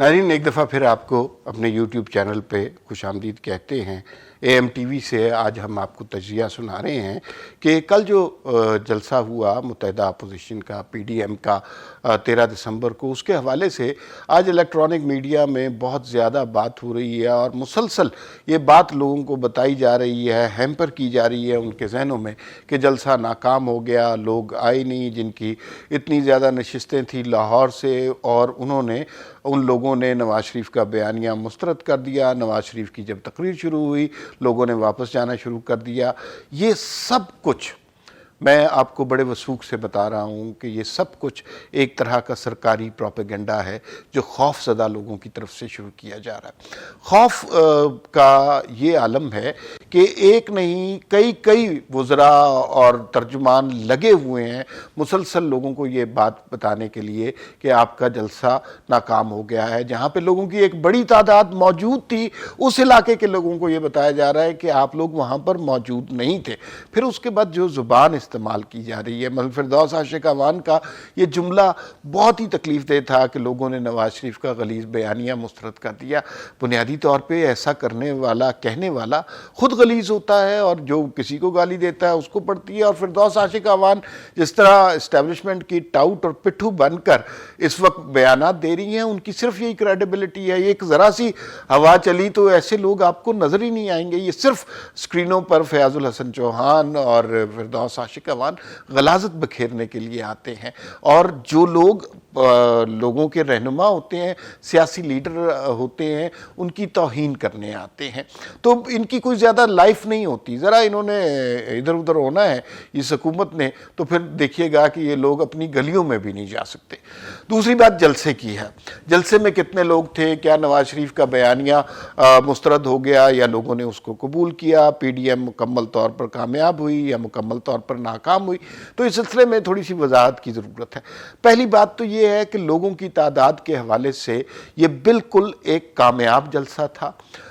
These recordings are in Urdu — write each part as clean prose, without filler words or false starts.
ناظرین، ایک دفعہ پھر آپ کو اپنے یوٹیوب چینل پہ خوش آمدید کہتے ہیں۔ اے ایم ٹی وی سے آج ہم آپ کو تجزیہ سنا رہے ہیں کہ کل جو جلسہ ہوا متحدہ اپوزیشن کا پی ڈی ایم کا 13 دسمبر کو، اس کے حوالے سے آج الیکٹرانک میڈیا میں بہت زیادہ بات ہو رہی ہے اور مسلسل یہ بات لوگوں کو بتائی جا رہی ہے، ہیمپر کی جا رہی ہے ان کے ذہنوں میں کہ جلسہ ناکام ہو گیا، لوگ آئے نہیں جن کی اتنی زیادہ نشستیں تھیں لاہور سے، اور ان لوگوں نے نواز شریف کا بیانیہ مسترد کر دیا۔ نواز شریف کی جب تقریر شروع ہوئی لوگوں نے واپس جانا شروع کر دیا۔ یہ سب کچھ میں آپ کو بڑے وثوق سے بتا رہا ہوں کہ یہ سب کچھ ایک طرح کا سرکاری پروپیگنڈا ہے جو خوف زدہ لوگوں کی طرف سے شروع کیا جا رہا ہے۔ خوف کا یہ عالم ہے کہ ایک نہیں کئی وزراء اور ترجمان لگے ہوئے ہیں مسلسل لوگوں کو یہ بات بتانے کے لیے کہ آپ کا جلسہ ناکام ہو گیا ہے۔ جہاں پہ لوگوں کی ایک بڑی تعداد موجود تھی، اس علاقے کے لوگوں کو یہ بتایا جا رہا ہے کہ آپ لوگ وہاں پر موجود نہیں تھے۔ پھر اس کے بعد جو زبان استعمال کی جا رہی ہے، مثلا فردوس عاشق اعوان کا یہ جملہ بہت ہی تکلیف دہ تھا کہ لوگوں نے نواز شریف کا غلیظ بیانیہ مسترد کر دیا۔ بنیادی طور پہ ایسا کرنے والا کہنے والا خود غلیظ ہوتا ہے اور جو کسی کو گالی دیتا ہے اس کو پڑتی ہے۔ اور فردوس عاشق اعوان جس طرح اسٹیبلشمنٹ کی ٹاؤٹ اور پٹھو بن کر اس وقت بیانات دے رہی ہیں، ان کی صرف یہی کریڈیبلٹی ہے۔ ایک ذرا سی ہوا چلی تو ایسے لوگ آپ کو نظر ہی نہیں آئیں گے۔ یہ صرف سکرینوں پر فیاض الحسن چوہان اور فردوس عاشق اعوان غلاظت بکھیرنے کے لیے آتے ہیں، اور جو لوگوں کے رہنما ہوتے ہیں، سیاسی لیڈر ہوتے ہیں، ان کی توہین کرنے آتے ہیں۔ تو ان کی کوئی زیادہ لائف نہیں ہوتی، ذرا انہوں نے ادھر ادھر ہونا ہے اس حکومت نے، تو پھر دیکھیے گا کہ یہ لوگ اپنی گلیوں میں بھی نہیں جا سکتے۔ دوسری بات جلسے کی ہے۔ جلسے میں کتنے لوگ تھے؟ کیا نواز شریف کا بیانیہ مسترد ہو گیا یا لوگوں نے اس کو قبول کیا؟ پی ڈی ایم مکمل طور پر کامیاب ہوئی یا مکمل طور پر ناکام ہوئی؟ تو اس سلسلے میں تھوڑی سی وضاحت کی ضرورت ہے۔ پہلی بات تو یہ ہے کہ لوگوں کی تعداد کے حوالے سے یہ بالکل ایک کامیاب جلسہ تھا۔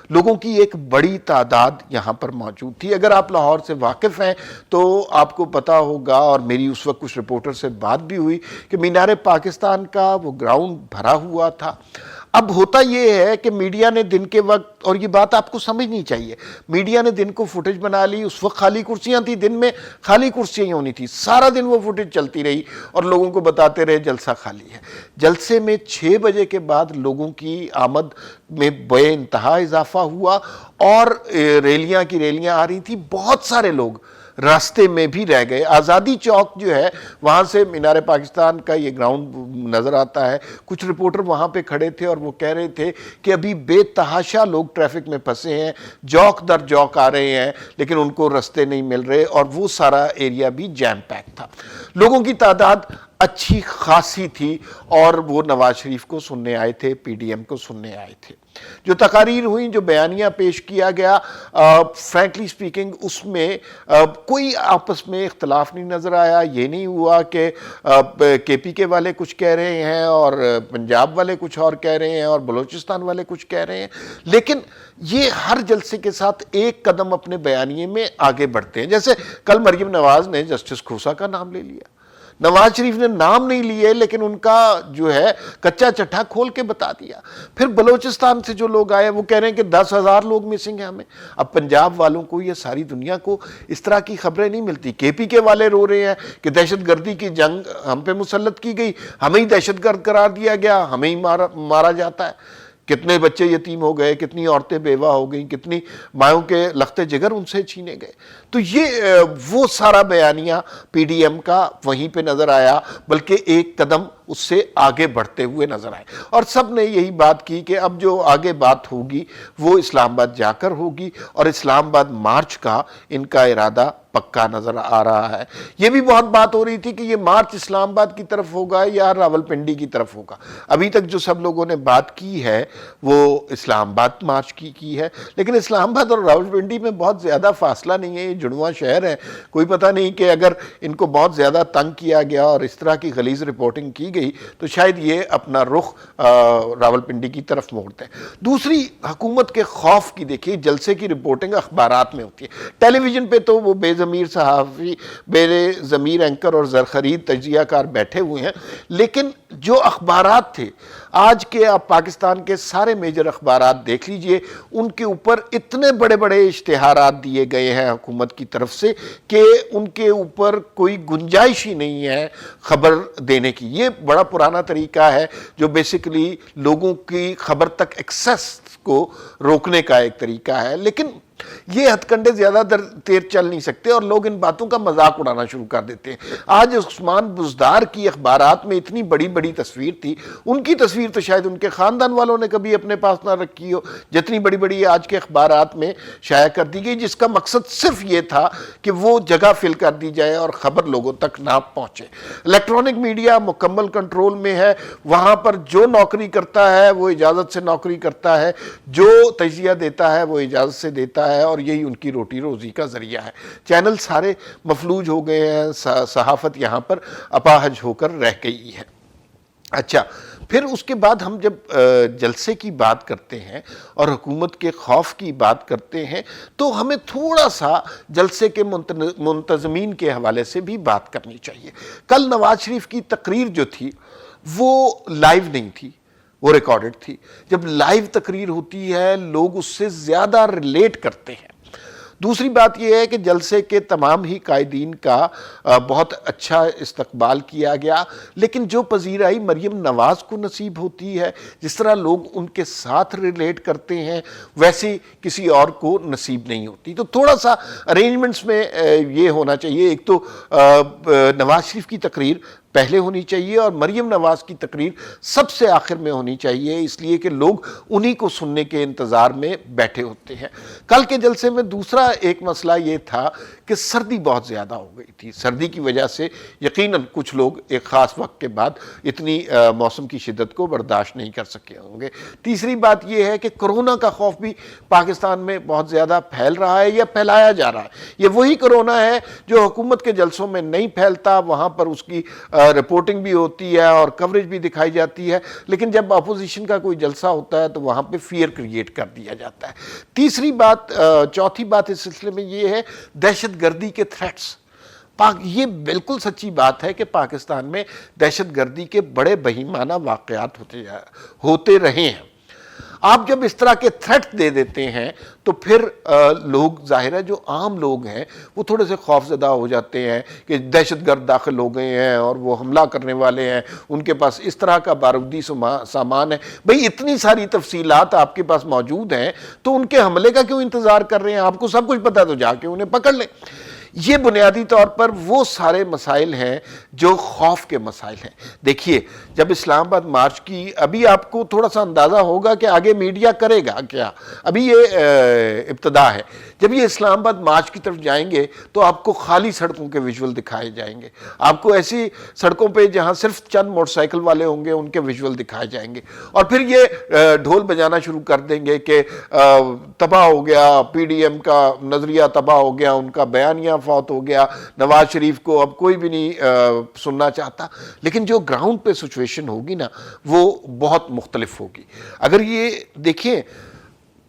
لوگوں کی ایک بڑی تعداد یہاں پر موجود تھی۔ اگر آپ لاہور سے واقف ہیں تو آپ کو پتا ہوگا، اور میری اس وقت کچھ رپورٹر سے بات بھی ہوئی، کہ مینار پاکستان کا وہ گراؤنڈ بھرا ہوا تھا۔ اب ہوتا یہ ہے کہ میڈیا نے دن کے وقت، اور یہ بات آپ کو سمجھنی چاہیے، میڈیا نے دن کو فوٹیج بنا لی، اس وقت خالی کرسیاں تھیں، دن میں خالی کرسیاں ہی ہونی تھی، سارا دن وہ فوٹیج چلتی رہی اور لوگوں کو بتاتے رہے جلسہ خالی ہے۔ جلسے میں 6 بجے کے بعد لوگوں کی آمد میں بے انتہا اضافہ ہوا، اور ریلیاں کی ریلیاں آ رہی تھی، بہت سارے لوگ راستے میں بھی رہ گئے۔ آزادی چوک جو ہے وہاں سے مینار پاکستان کا یہ گراؤنڈ نظر آتا ہے۔ کچھ رپورٹر وہاں پہ کھڑے تھے اور وہ کہہ رہے تھے کہ ابھی بے تحاشا لوگ ٹریفک میں پھنسے ہیں، جوک در جوک آ رہے ہیں لیکن ان کو رستے نہیں مل رہے، اور وہ سارا ایریا بھی جیم پیک تھا۔ لوگوں کی تعداد اچھی خاصی تھی اور وہ نواز شریف کو سننے آئے تھے، پی ڈی ایم کو سننے آئے تھے۔ جو تقاریر ہوئیں، جو بیانیہ پیش کیا گیا، فرینکلی سپیکنگ اس میں کوئی آپس میں اختلاف نہیں نظر آیا۔ یہ نہیں ہوا کہ کے پی کے والے کچھ کہہ رہے ہیں اور پنجاب والے کچھ اور کہہ رہے ہیں اور بلوچستان والے کچھ کہہ رہے ہیں، لیکن یہ ہر جلسے کے ساتھ ایک قدم اپنے بیانیے میں آگے بڑھتے ہیں۔ جیسے کل مریم نواز نے جسٹس کھوسا کا نام لے لیا، نواز شریف نے نام نہیں لیے لیکن ان کا جو ہے کچا چٹھا کھول کے بتا دیا۔ پھر بلوچستان سے جو لوگ آئے وہ کہہ رہے ہیں کہ 10,000 لوگ مسنگ ہیں ہمیں۔ اب پنجاب والوں کو یا ساری دنیا کو اس طرح کی خبریں نہیں ملتی۔ کے پی کے والے رو رہے ہیں کہ دہشت گردی کی جنگ ہم پہ مسلط کی گئی، ہمیں ہی دہشت گرد قرار دیا گیا، ہمیں ہی مارا جاتا ہے۔ کتنے بچے یتیم ہو گئے، کتنی عورتیں بیوہ ہو گئیں، کتنی مائوں کے لخت جگر ان سے چھینے گئے۔ تو یہ وہ سارا بیانیہ پی ڈی ایم کا وہیں پہ نظر آیا، بلکہ ایک قدم اس سے آگے بڑھتے ہوئے نظر آئے، اور سب نے یہی بات کی کہ اب جو آگے بات ہوگی وہ اسلام آباد جا کر ہوگی، اور اسلام آباد مارچ کا ان کا ارادہ پکا نظر آ رہا ہے۔ یہ بھی بہت بات ہو رہی تھی کہ یہ مارچ اسلام آباد کی طرف ہوگا یا راولپنڈی کی طرف ہوگا۔ ابھی تک جو سب لوگوں نے بات کی ہے وہ اسلام آباد مارچ کی ہے، لیکن اسلام آباد اور راولپنڈی میں بہت زیادہ فاصلہ نہیں ہے، یہ جڑواں شہر ہیں۔ کوئی پتہ نہیں کہ اگر ان کو بہت زیادہ تنگ کیا گیا اور اس طرح کی غلیظ رپورٹنگ کی گئی تو شاید یہ اپنا رخ راولپنڈی کی طرف موڑتے ہیں۔ دوسری حکومت کے خوف کی دیکھیے، جلسے کی رپورٹنگ اخبارات میں ہوتی ہے، ٹیلی ویژن پہ تو وہ بے ضمیر صحافی، بے ضمیر اینکر اور زرخرید تجزیہ کار بیٹھے ہوئے ہیں، لیکن جو اخبارات تھے آج کے، آپ پاکستان کے سارے میجر اخبارات دیکھ لیجئے، ان کے اوپر اتنے بڑے بڑے اشتہارات دیے گئے ہیں حکومت کی طرف سے کہ ان کے اوپر کوئی گنجائش ہی نہیں ہے خبر دینے کی۔ یہ بڑا پرانا طریقہ ہے جو بیسیکلی لوگوں کی خبر تک ایکسیس کو روکنے کا ایک طریقہ ہے، لیکن یہ ہتھ کنڈے زیادہ دیر چل نہیں سکتے اور لوگ ان باتوں کا مذاق اڑانا شروع کر دیتے ہیں۔ آج عثمان بزدار کی اخبارات میں اتنی بڑی بڑی تصویر تھی، ان کی تصویر تو شاید ان کے خاندان والوں نے کبھی اپنے پاس نہ رکھی ہو، جتنی بڑی بڑی آج کے اخبارات میں شائع کر دی گئی، جس کا مقصد صرف یہ تھا کہ وہ جگہ فل کر دی جائے اور خبر لوگوں تک نہ پہنچے۔ الیکٹرانک میڈیا مکمل کنٹرول میں ہے، وہاں پر جو نوکری کرتا ہے وہ اجازت سے نوکری کرتا ہے، جو تجزیہ دیتا ہے وہ اجازت سے دیتا ہے، اور یہی ان کی روٹی روزی کا ذریعہ ہے۔ چینل سارے مفلوج ہو گئے ہیں، صحافت یہاں پر اپاہج ہو کر رہ گئی ہے۔ اچھا، پھر اس کے بعد ہم جب جلسے کی بات کرتے ہیں اور حکومت کے خوف کی بات کرتے ہیں تو ہمیں تھوڑا سا جلسے کے منتظمین کے حوالے سے بھی بات کرنی چاہیے۔ کل نواز شریف کی تقریر جو تھی وہ لائیو نہیں تھی، وہ ریکارڈڈ تھی۔ جب لائیو تقریر ہوتی ہے لوگ اس سے زیادہ ریلیٹ کرتے ہیں۔ دوسری بات یہ ہے کہ جلسے کے تمام ہی قائدین کا بہت اچھا استقبال کیا گیا، لیکن جو پذیرائی مریم نواز کو نصیب ہوتی ہے، جس طرح لوگ ان کے ساتھ ریلیٹ کرتے ہیں، ویسی کسی اور کو نصیب نہیں ہوتی۔ تو تھوڑا سا ارینجمنٹس میں یہ ہونا چاہیے، ایک تو نواز شریف کی تقریر پہلے ہونی چاہیے اور مریم نواز کی تقریر سب سے آخر میں ہونی چاہیے، اس لیے کہ لوگ انہی کو سننے کے انتظار میں بیٹھے ہوتے ہیں۔ کل کے جلسے میں دوسرا ایک مسئلہ یہ تھا کہ سردی بہت زیادہ ہو گئی تھی۔ سردی کی وجہ سے یقیناً کچھ لوگ ایک خاص وقت کے بعد اتنی موسم کی شدت کو برداشت نہیں کر سکے ہوں گے۔ تیسری بات یہ ہے کہ کرونا کا خوف بھی پاکستان میں بہت زیادہ پھیل رہا ہے یا پھیلایا جا رہا ہے۔ یہ وہی کرونا ہے جو حکومت کے جلسوں میں نہیں پھیلتا، وہاں پر اس کی رپورٹنگ بھی ہوتی ہے اور کوریج بھی دکھائی جاتی ہے، لیکن جب اپوزیشن کا کوئی جلسہ ہوتا ہے تو وہاں پہ فیئر کریٹ کر دیا جاتا ہے۔ تیسری بات، چوتھی بات اس سلسلے میں یہ ہے دہشت گردی کے تھریٹس۔ یہ بالکل سچی بات ہے کہ پاکستان میں دہشت گردی کے بڑے بہیمانہ واقعات ہوتے رہے ہیں۔ آپ جب اس طرح کے تھریٹ دے دیتے ہیں تو پھر لوگ، ظاہر ہے جو عام لوگ ہیں وہ تھوڑے سے خوف زدہ ہو جاتے ہیں کہ دہشت گرد داخل ہو گئے ہیں اور وہ حملہ کرنے والے ہیں، ان کے پاس اس طرح کا بارودی سامان ہے۔ بھئی اتنی ساری تفصیلات آپ کے پاس موجود ہیں تو ان کے حملے کا کیوں انتظار کر رہے ہیں؟ آپ کو سب کچھ پتا تو جا کے انہیں پکڑ لیں۔ یہ بنیادی طور پر وہ سارے مسائل ہیں جو خوف کے مسائل ہیں۔ دیکھیے، جب اسلام آباد مارچ کی، ابھی آپ کو تھوڑا سا اندازہ ہوگا کہ آگے میڈیا کرے گا کیا، ابھی یہ ابتدا ہے۔ جب یہ اسلام آباد مارچ کی طرف جائیں گے تو آپ کو خالی سڑکوں کے ویژول دکھائے جائیں گے، آپ کو ایسی سڑکوں پہ جہاں صرف چند موٹر سائیکل والے ہوں گے ان کے ویژول دکھائے جائیں گے، اور پھر یہ ڈھول بجانا شروع کر دیں گے کہ تباہ ہو گیا، پی ڈی ایم کا نظریہ تباہ ہو گیا، ان کا بیانیہ فوت ہو گیا، نواز شریف کو اب کوئی بھی نہیں سننا چاہتا۔ لیکن جو گراؤنڈ پہ سچویشن ہوگی نا وہ بہت مختلف ہوگی۔ اگر یہ دیکھیں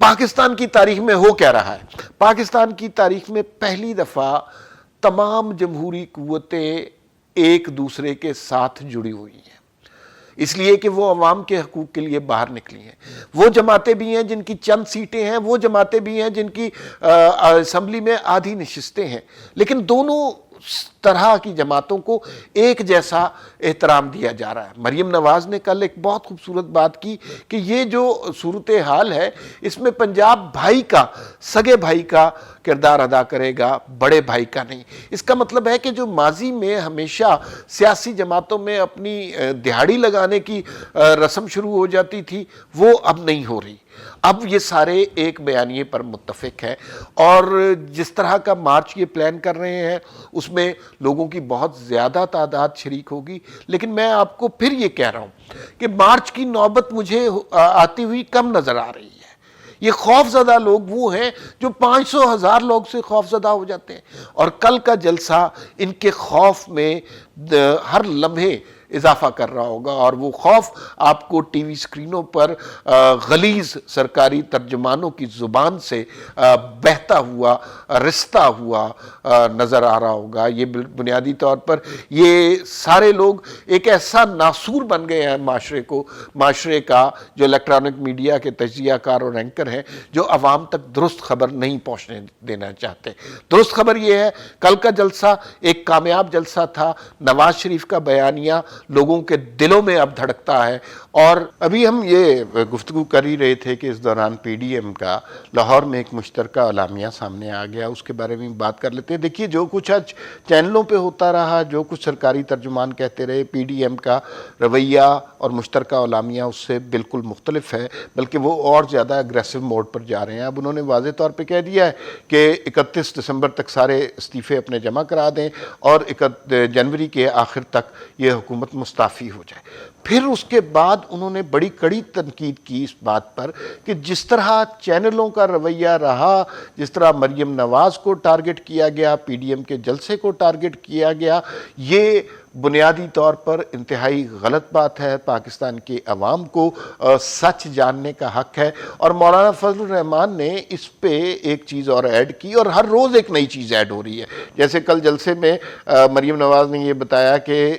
پاکستان کی تاریخ میں ہو کیا رہا ہے، پاکستان کی تاریخ میں پہلی دفعہ تمام جمہوری قوتیں ایک دوسرے کے ساتھ جڑی ہوئی ہیں، اس لیے کہ وہ عوام کے حقوق کے لیے باہر نکلی ہیں۔ وہ جماعتیں بھی ہیں جن کی چند سیٹیں ہیں، وہ جماعتیں بھی ہیں جن کی اسمبلی میں آدھی نشستیں ہیں، لیکن دونوں طرح کی جماعتوں کو ایک جیسا احترام دیا جا رہا ہے۔ مریم نواز نے کل ایک بہت خوبصورت بات کی کہ یہ جو صورتحال ہے اس میں پنجاب بھائی کا، سگے بھائی کا کردار ادا کرے گا، بڑے بھائی کا نہیں۔ اس کا مطلب ہے کہ جو ماضی میں ہمیشہ سیاسی جماعتوں میں اپنی دہاڑی لگانے کی رسم شروع ہو جاتی تھی وہ اب نہیں ہو رہی۔ اب یہ سارے ایک بیانیے پر متفق ہیں، اور جس طرح کا مارچ یہ پلان کر رہے ہیں اس میں لوگوں کی بہت زیادہ تعداد شریک ہوگی۔ لیکن میں آپ کو پھر یہ کہہ رہا ہوں کہ مارچ کی نوبت مجھے آتی ہوئی کم نظر آ رہی ہے۔ یہ خوف زدہ لوگ وہ ہیں جو 500,000 لوگ سے خوف زدہ ہو جاتے ہیں، اور کل کا جلسہ ان کے خوف میں ہر لمحے اضافہ کر رہا ہوگا، اور وہ خوف آپ کو ٹی وی سکرینوں پر غلیظ سرکاری ترجمانوں کی زبان سے بہتا ہوا، رستا ہوا نظر آ رہا ہوگا۔ یہ بنیادی طور پر یہ سارے لوگ ایک ایسا ناسور بن گئے ہیں معاشرے کا، جو الیکٹرانک میڈیا کے تجزیہ کار اور اینکر ہیں، جو عوام تک درست خبر نہیں پہنچنے دینا چاہتے۔ درست خبر یہ ہے، کل کا جلسہ ایک کامیاب جلسہ تھا، نواز شریف کا بیانیہ لوگوں کے دلوں میں اب دھڑکتا ہے۔ اور ابھی ہم یہ گفتگو کر ہی رہے تھے کہ اس دوران پی ڈی ایم کا لاہور میں ایک مشترکہ اعلامیہ سامنے آ گیا، اس کے بارے میں بات کر لیتے ہیں۔ دیکھیے، جو کچھ آج چینلوں پہ ہوتا رہا، جو کچھ سرکاری ترجمان کہتے رہے، پی ڈی ایم کا رویہ اور مشترکہ اعلامیہ اس سے بالکل مختلف ہے، بلکہ وہ اور زیادہ اگریسو موڈ پر جا رہے ہیں۔ اب انہوں نے واضح طور پہ کہہ دیا ہے کہ 31 دسمبر تک سارے استعفے اپنے جمع کرا دیں اور جنوری کے آخر تک یہ حکومت مستعفی ہو جائے۔ پھر اس کے بعد انہوں نے بڑی کڑی تنقید کی اس بات پر کہ جس طرح چینلوں کا رویہ رہا، جس طرح مریم نواز کو ٹارگٹ کیا گیا، پی ڈی ایم کے جلسے کو ٹارگٹ کیا گیا، یہ بنیادی طور پر انتہائی غلط بات ہے۔ پاکستان کے عوام کو سچ جاننے کا حق ہے، اور مولانا فضل الرحمان نے اس پہ ایک چیز اور ایڈ کی، اور ہر روز ایک نئی چیز ایڈ ہو رہی ہے۔ جیسے کل جلسے میں مریم نواز نے یہ بتایا کہ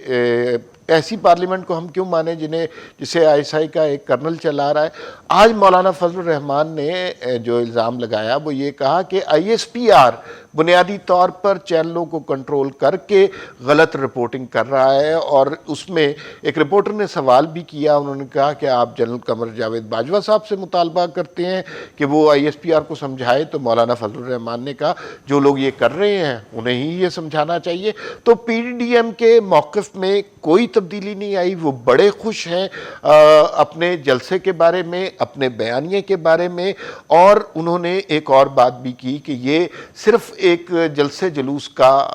ایسی پارلیمنٹ کو ہم کیوں مانیں جسے آئی ایس آئی کا ایک کرنل چلا رہا ہے۔ آج مولانا فضل الرحمان نے جو الزام لگایا وہ یہ کہا کہ آئی ایس پی آر بنیادی طور پر چینلوں کو کنٹرول کر کے غلط رپورٹنگ کر رہا ہے، اور اس میں ایک رپورٹر نے سوال بھی کیا، انہوں نے کہا کہ آپ جنرل قمر جاوید باجوہ صاحب سے مطالبہ کرتے ہیں کہ وہ آئی ایس پی آر کو سمجھائے، تو مولانا فضل الرحمان نے کہا جو لوگ یہ کر رہے ہیں انہیں ہی یہ سمجھانا چاہیے۔ تو پی ڈی ایم کے موقف میں کوئی تبدیلی نہیں آئی، وہ بڑے خوش ہیں اپنے جلسے کے بارے میں، اپنے بیانیے کے بارے میں، اور انہوں نے ایک اور بات بھی کی کہ یہ صرف ایک جلسے جلوس کا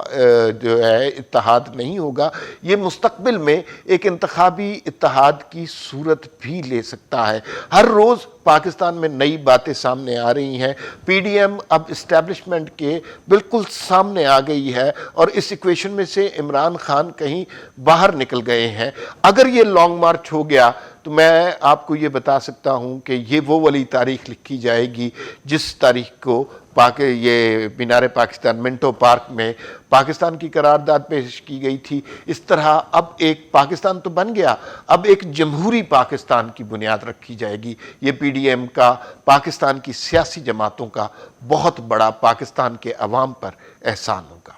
جو ہے اتحاد نہیں ہوگا، یہ مستقبل میں ایک انتخابی اتحاد کی صورت بھی لے سکتا ہے۔ ہر روز پاکستان میں نئی باتیں سامنے آ رہی ہیں، پی ڈی ایم اب اسٹیبلشمنٹ کے بالکل سامنے آ گئی ہے، اور اس ایکویشن میں سے عمران خان کہیں باہر نکل گئے ہیں۔ اگر یہ لانگ مارچ ہو گیا تو میں آپ کو یہ بتا سکتا ہوں کہ یہ وہ والی تاریخ لکھی جائے گی جس تاریخ کو یہ مینار پاکستان منٹو پارک میں پاکستان کی قرارداد پیش کی گئی تھی۔ اس طرح اب ایک پاکستان تو بن گیا، اب ایک جمہوری پاکستان کی بنیاد رکھی جائے گی۔ یہ پی ڈی ایم کا، پاکستان کی سیاسی جماعتوں کا بہت بڑا پاکستان کے عوام پر احسان ہوگا۔